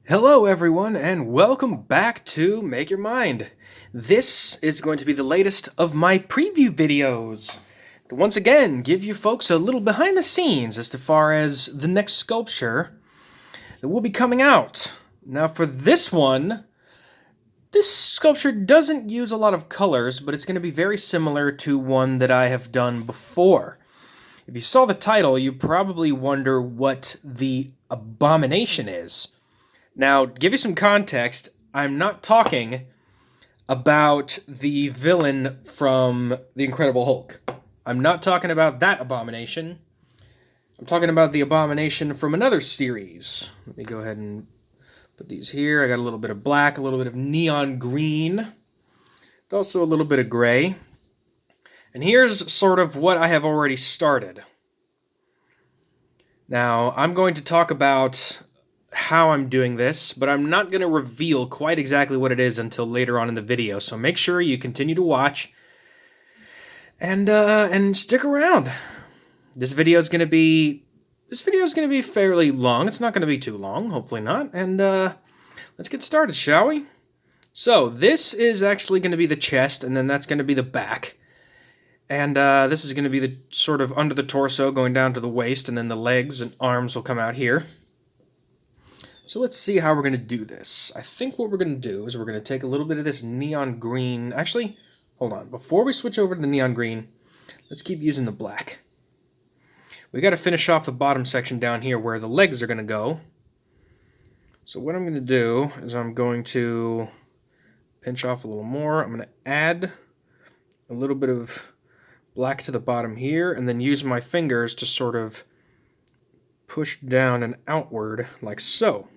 Hello everyone and welcome back to Make Your Mind. This is going to be the latest of my preview videos. To once again give you folks a little behind the scenes as far as the next sculpture that will be coming out. Now for this one, this sculpture doesn't use a lot of colors, but it's going to be very similar to one that I have done before. If you saw the title, you probably wonder what the Abomination is. Now, to give you some context, I'm not talking about the villain from The Incredible Hulk. I'm not talking about that Abomination. I'm talking about the Abomination from another series. Let me go ahead and put these here. I got a little bit of black, a little bit of neon green, also a little bit of gray. And here's sort of what I have already started. Now, I'm going to talk about how I'm doing this, but I'm not going to reveal quite exactly what it is until later on in the video, so make sure you continue to watch and stick around. This video is going to be fairly long. It's not going to be too long, hopefully not, and let's get started, shall we? So, this is actually going to be the chest, and then that's going to be the back. And this is going to be the sort of under the torso going down to the waist, and then the legs and arms will come out here. So let's see how we're going to do this. I think what we're going to do is we're going to take a little bit of this neon green. Actually, hold on. Before we switch over to the neon green, let's keep using the black. We got to finish off the bottom section down here where the legs are going to go. So what I'm going to do is I'm going to pinch off a little more. I'm going to add a little bit of black to the bottom here and then use my fingers to sort of push down and outward like so.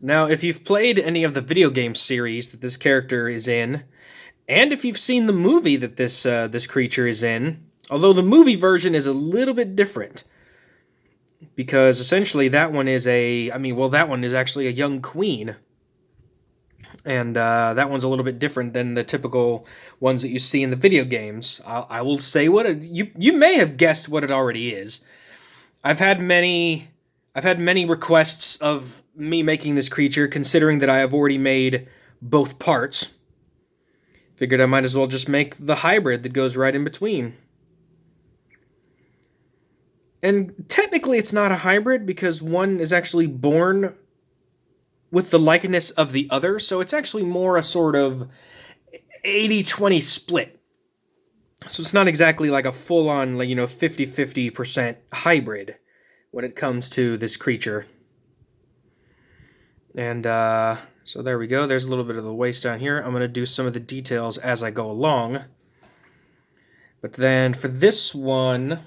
Now, if you've played any of the video game series that this character is in, and if you've seen the movie that this creature is in, although the movie version is a little bit different, because essentially that one is that one is actually a young queen, and that one's a little bit different than the typical ones that you see in the video games. I will say you may have guessed what it already is. I've had many requests of me making this creature, considering that I have already made both parts. Figured I might as well just make the hybrid that goes right in between. And technically it's not a hybrid because one is actually born with the likeness of the other, so it's actually more a sort of 80-20 split. So it's not exactly like a full-on, 50-50% hybrid when it comes to this creature. And so there we go. There's a little bit of the waist down here. I'm going to do some of the details as I go along. But then for this one...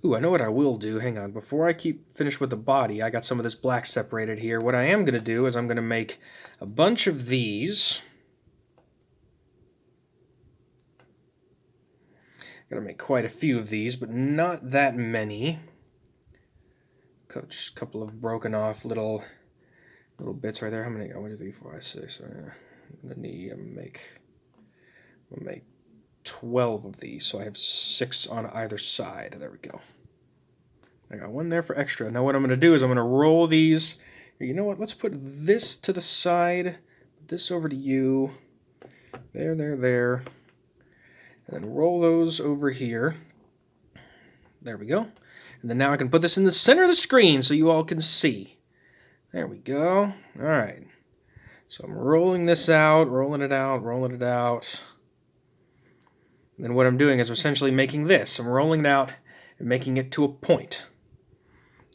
Ooh, I know what I will do. Hang on. Before I finish with the body, I got some of this black separated here. What I am going to do is I'm going to make a bunch of these. Got to make quite a few of these, but not that many. Just a couple of broken off little bits right there. How many? 1, 2, 3, 4, 5, 6. I'm gonna make 12 of these, so I have 6 on either side. There we go. I got one there for extra. Now what I'm gonna do is I'm gonna roll these. You know what? Let's put this to the side. Put this over to you. There. And then roll those over here. There we go. And then now I can put this in the center of the screen so you all can see. There we go. All right. So I'm rolling this out, rolling it out. And then what I'm doing is I'm essentially making this. I'm rolling it out and making it to a point.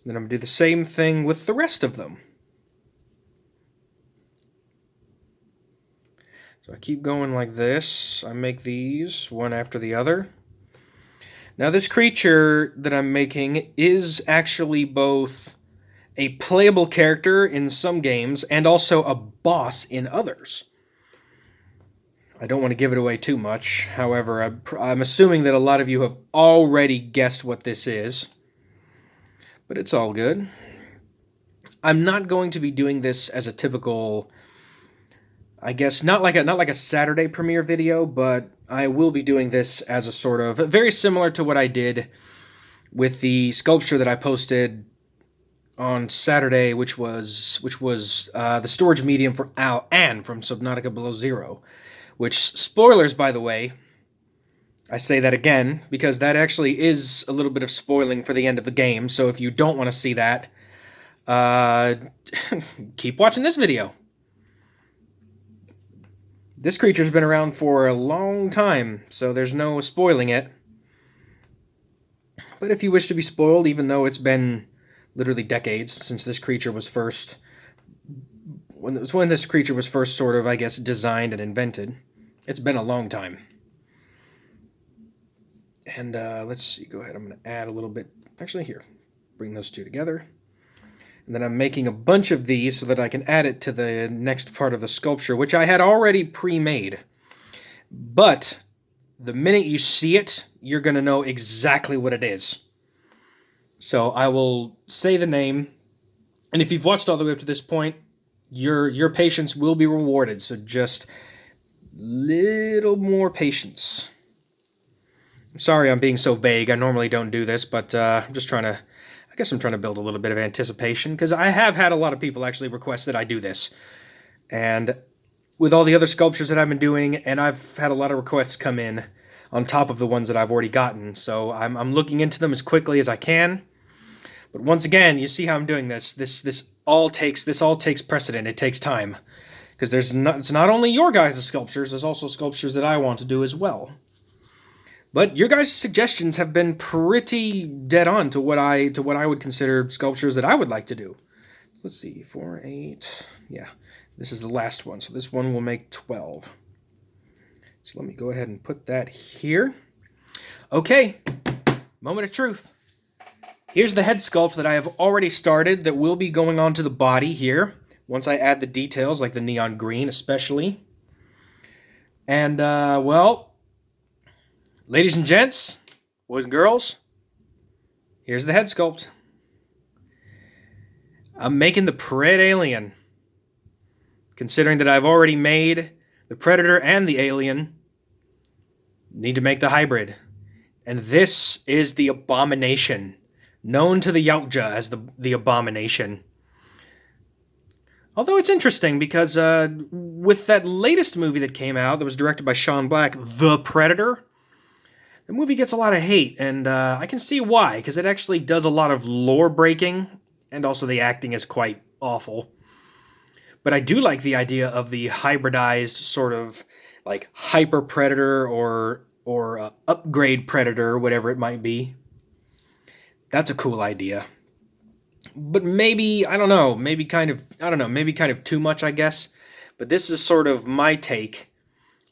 Then I'm going to do the same thing with the rest of them. So I keep going like this. I make these one after the other. Now this creature that I'm making is actually both a playable character in some games and also a boss in others. I don't want to give it away too much. However, I'm assuming that a lot of you have already guessed what this is. But it's all good. I'm not going to be doing this as a typical, I guess, not like a Saturday premiere video, but I will be doing this as a sort of, very similar to what I did with the sculpture that I posted on Saturday, which was the storage medium for Anne from Subnautica Below Zero. Which, spoilers, by the way, I say that again, because that actually is a little bit of spoiling for the end of the game, so if you don't want to see that, keep watching this video. This creature's been around for a long time, so there's no spoiling it. But if you wish to be spoiled, even though it's been literally decades since this creature was first... when this creature was first sort of, I guess, designed and invented. It's been a long time. And let's see, go ahead, I'm going to add a little bit... Actually, here, bring those two together. And then I'm making a bunch of these so that I can add it to the next part of the sculpture, which I had already pre-made. But the minute you see it, you're going to know exactly what it is. So I will say the name, and if you've watched all the way up to this point, your patience will be rewarded, so just little more patience. I'm sorry I'm being so vague. I normally don't do this, but I'm just trying to... I guess I'm trying to build a little bit of anticipation, because I have had a lot of people actually request that I do this. And with all the other sculptures that I've been doing, and I've had a lot of requests come in on top of the ones that I've already gotten, so I'm looking into them as quickly as I can. But once again, you see how I'm doing this. This all takes precedent. It takes time, because it's not only your guys' sculptures. There's also sculptures that I want to do as well. But your guys' suggestions have been pretty dead on to what I would consider sculptures that I would like to do. Let's see, 4, 8, yeah. This is the last one, so this one will make 12. So let me go ahead and put that here. Okay, moment of truth. Here's the head sculpt that I have already started that will be going on to the body here, once I add the details, like the neon green especially. And, well... ladies and gents, boys and girls, here's the head sculpt. I'm making the Predalien. Considering that I've already made the Predator and the Alien, need to make the hybrid. And this is the Abomination, known to the Yautja as the Abomination. Although it's interesting because with that latest movie that came out that was directed by Sean Black, The Predator... the movie gets a lot of hate, and I can see why, because it actually does a lot of lore breaking, and also the acting is quite awful. But I do like the idea of the hybridized sort of like hyper predator or upgrade predator, whatever it might be. That's a cool idea. But maybe, I don't know, maybe kind of too much, I guess. But this is sort of my take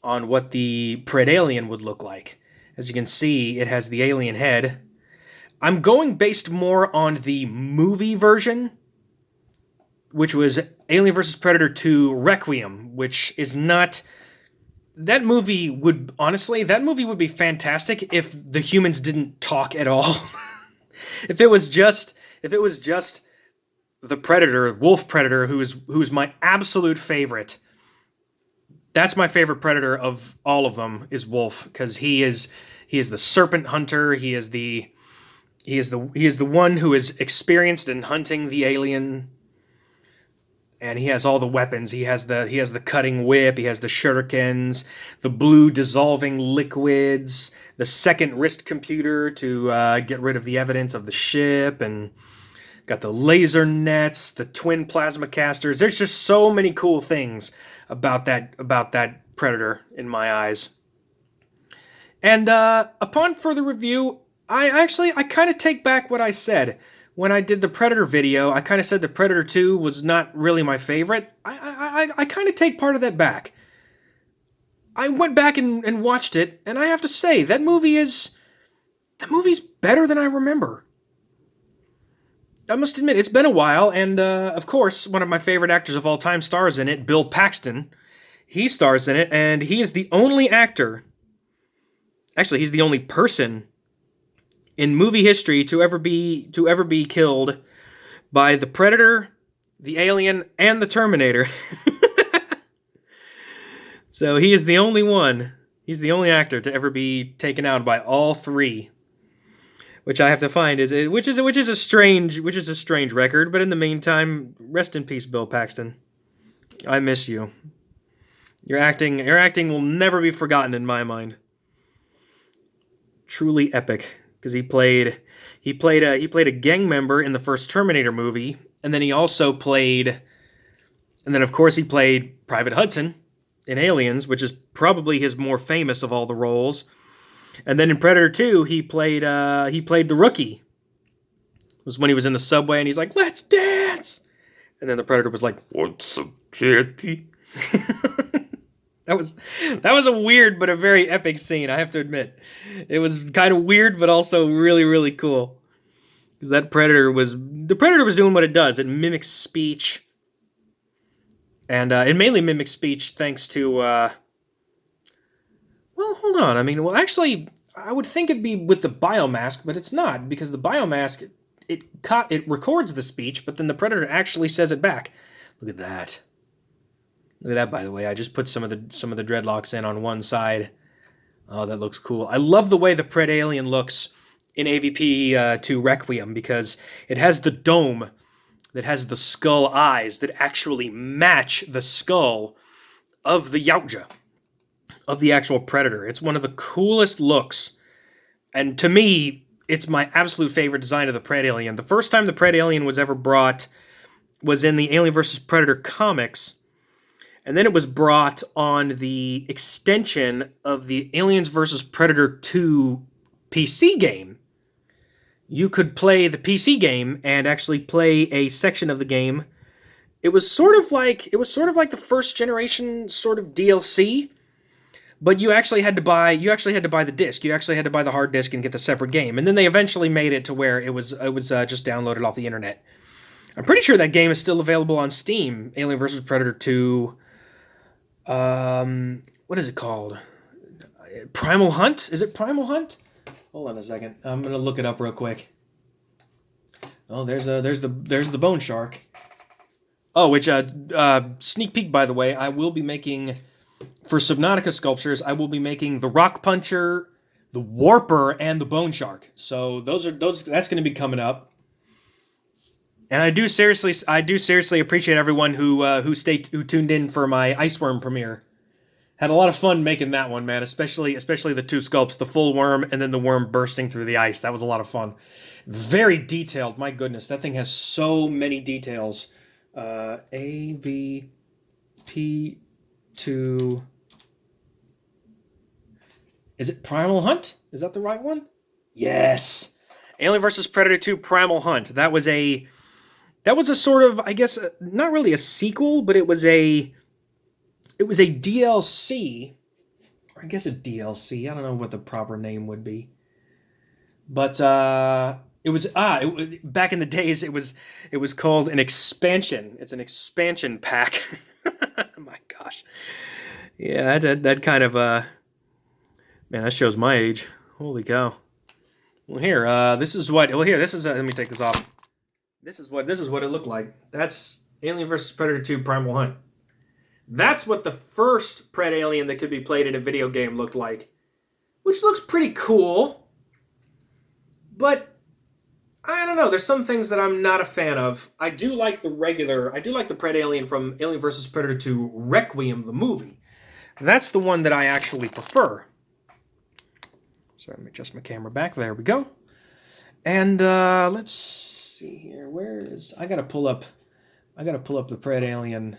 on what the Predalien would look like. As you can see, it has the alien head. I'm going based more on the movie version, which was Alien vs. Predator 2 Requiem, which is not... that movie would be fantastic if the humans didn't talk at all. If it was just the Predator, Wolf Predator, who is my absolute favorite. That's my favorite Predator of all of them, is Wolf, because he is the serpent hunter. He is the one who is experienced in hunting the alien, and he has all the weapons. He has the cutting whip. He has the shurikens, the blue dissolving liquids, the second wrist computer to get rid of the evidence of the ship, and got the laser nets, the twin plasma casters. There's just so many cool things about that Predator in my eyes. And upon further review, I kind of take back what I said. When I did the Predator video, I kind of said the Predator 2 was not really my favorite. I kind of take part of that back. I went back and watched it, and I have to say, that movie's better than I remember. I must admit, it's been a while, and of course, one of my favorite actors of all time stars in it, Bill Paxton. He stars in it, and he is the only actor... actually, he's the only person in movie history to ever be killed by the Predator, the Alien, and the Terminator. So he is the only one. He's the only actor to ever be taken out by all three. which I have to find which is a strange record. But in the meantime, rest in peace, Bill Paxton. I miss you. Your acting will never be forgotten in my mind. Truly epic, because he played a gang member in the first Terminator movie, and then of course he played Private Hudson in Aliens, which is probably his more famous of all the roles. And then in Predator 2, he played the rookie. It was when he was in the subway and he's like, "Let's dance!" And then the Predator was like, "What's up, kitty?" That was a weird but a very epic scene, I have to admit. It was kind of weird, but also really, really cool. Because the Predator was doing what it does. It mimics speech. And it mainly mimics speech thanks to, well, hold on. I mean, well, actually, I would think it'd be with the biomask, but it's not, because the biomask, it records the speech, but then the Predator actually says it back. Look at that. Look at that, by the way. I just put some of the dreadlocks in on one side. Oh, that looks cool. I love the way the Predalien looks in AVP 2 Requiem, because it has the dome that has the skull eyes that actually match the skull of the Yautja, of the actual Predator. It's one of the coolest looks. And to me, it's my absolute favorite design of the Predalien. The first time the Predalien was ever brought was in the Alien vs. Predator comics. And then it was brought on the extension of the Aliens vs. Predator 2 PC game. You could play the PC game and actually play a section of the game. It was sort of like the first generation sort of DLC, but you actually had to buy the disc. You actually had to buy the hard disk and get the separate game. And then they eventually made it to where it was just downloaded off the internet. I'm pretty sure that game is still available on Steam. Alien vs. Predator 2. What is it called? Primal Hunt? Is it Primal Hunt? Hold on a second. I'm gonna look it up real quick. Oh, there's the bone shark. Oh, which sneak peek, by the way, I will be making for Subnautica sculptures. I will be making the rock puncher, the warper, and the bone shark. So that's going to be coming up. And I do seriously appreciate everyone who tuned in for my Iceworm premiere. Had a lot of fun making that one, man. Especially the two sculpts, the full worm and then the worm bursting through the ice. That was a lot of fun. Very detailed. My goodness, that thing has so many details. AVP2. Is it Primal Hunt? Is that the right one? Yes. Alien vs. Predator 2 Primal Hunt. That was a sort of, I guess, not really a sequel, but it was a DLC, or I guess a DLC. I don't know what the proper name would be. But it was back in the days it was called an expansion. It's an expansion pack. My gosh. Yeah, that kind of man, that shows my age. Holy cow. Well, here, this is let me take this off. This is what it looked like. That's Alien vs. Predator 2 Primal Hunt. That's what the first Predalien that could be played in a video game looked like. Which looks pretty cool. But I don't know, there's some things that I'm not a fan of. I do like the Predalien from Alien vs. Predator 2 Requiem, the movie. That's the one that I actually prefer. So let me adjust my camera back. There we go. And let's see here. I gotta pull up the Predalien.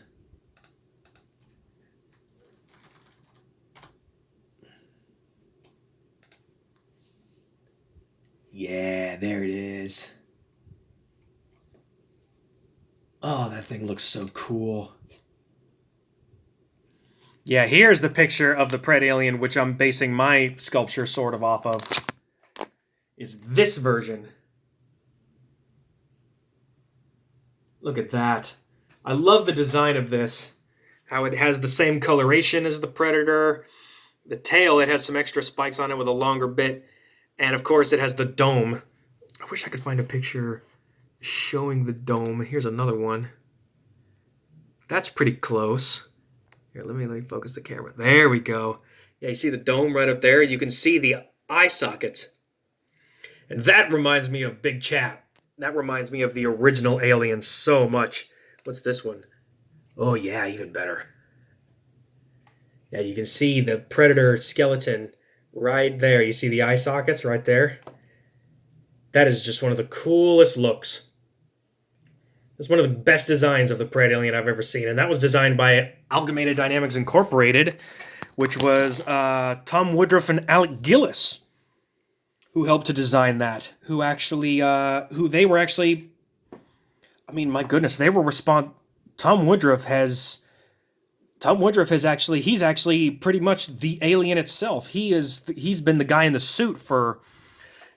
Yeah, there it is. Oh, that thing looks so cool. Yeah, here's the picture of the Predalien, which I'm basing my sculpture sort of off of. It's this version. Look at that. I love the design of this. How it has the same coloration as the Predator. The tail, it has some extra spikes on it with a longer bit. And of course, it has the dome. I wish I could find a picture showing the dome. Here's another one. That's pretty close. Here, let me focus the camera. There we go. Yeah, you see the dome right up there? You can see the eye sockets. And that reminds me of Big Chat. That reminds me of the original Alien so much. What's this one? Oh yeah, even better. Yeah, you can see the Predator skeleton right there. You see the eye sockets right there? That is just one of the coolest looks. It's one of the best designs of the Predalien I've ever seen. And that was designed by Amalgamated Dynamics Incorporated, which was Tom Woodruff and Alec Gillis, who helped to design that. They were actually, I mean, my goodness, they were Tom Woodruff has actually, he's actually pretty much the alien itself. He's been the guy in the suit for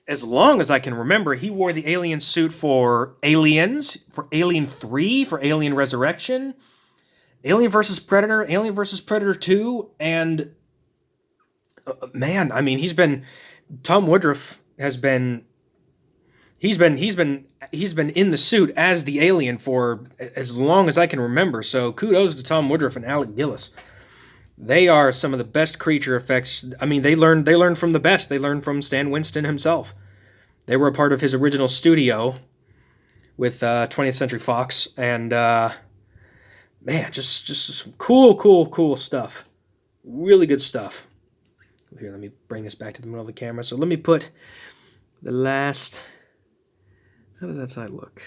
as long as I can remember. He wore the alien suit for Aliens, for Alien 3, for Alien Resurrection, Alien vs. Predator, Alien vs. Predator 2, and man, I mean, Tom Woodruff has been, he's been in the suit as the alien for as long as I can remember. So kudos to Tom Woodruff and Alec Gillis. They are some of the best creature effects. I mean, they learned from the best. They learned from Stan Winston himself. They were a part of his original studio with 20th Century Fox, and man, just some cool stuff. Really good stuff. Here, let me bring this back to the middle of the camera. So let me put the last. How does that side look?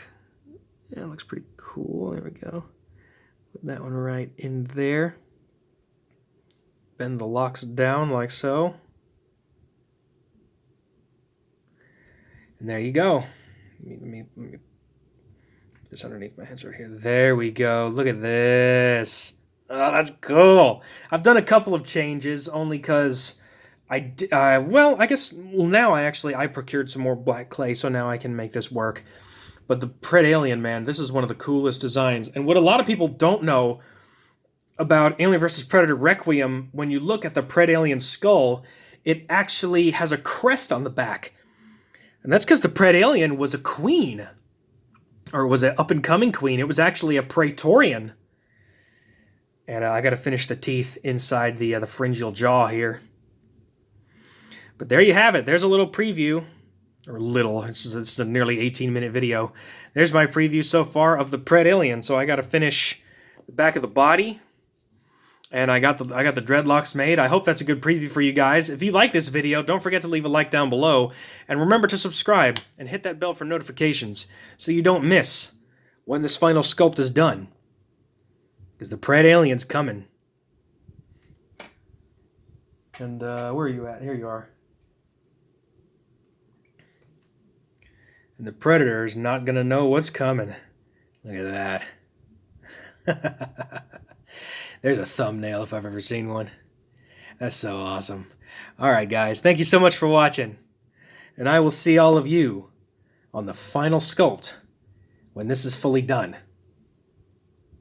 Yeah, it looks pretty cool. There we go. Put that one right in there. Bend the locks down like so. And there you go. Let me put this underneath my hands right here. There we go. Look at this. Oh, that's cool. I've done a couple of changes only because I guess now I procured some more black clay, so now I can make this work. But the Predalien, man, this is one of the coolest designs. And what a lot of people don't know about Alien vs. Predator Requiem, when you look at the Predalien skull, it actually has a crest on the back. And that's because the Predalien was a queen, or was an up-and-coming queen. It was actually a Praetorian. And I got to finish the teeth inside the pharyngeal jaw here. But there you have it. There's a little preview. Or little. This is a nearly 18-minute video. There's my preview so far of the Predalien. So I got to finish the back of the body. And I got the dreadlocks made. I hope that's a good preview for you guys. If you like this video, don't forget to leave a like down below. And remember to subscribe and hit that bell for notifications so you don't miss when this final sculpt is done. Because the Predalien's coming. And where are you at? Here you are. And the Predator's not going to know what's coming. Look at that. There's a thumbnail if I've ever seen one. That's so awesome. Alright guys, thank you so much for watching. And I will see all of you on the final sculpt when this is fully done.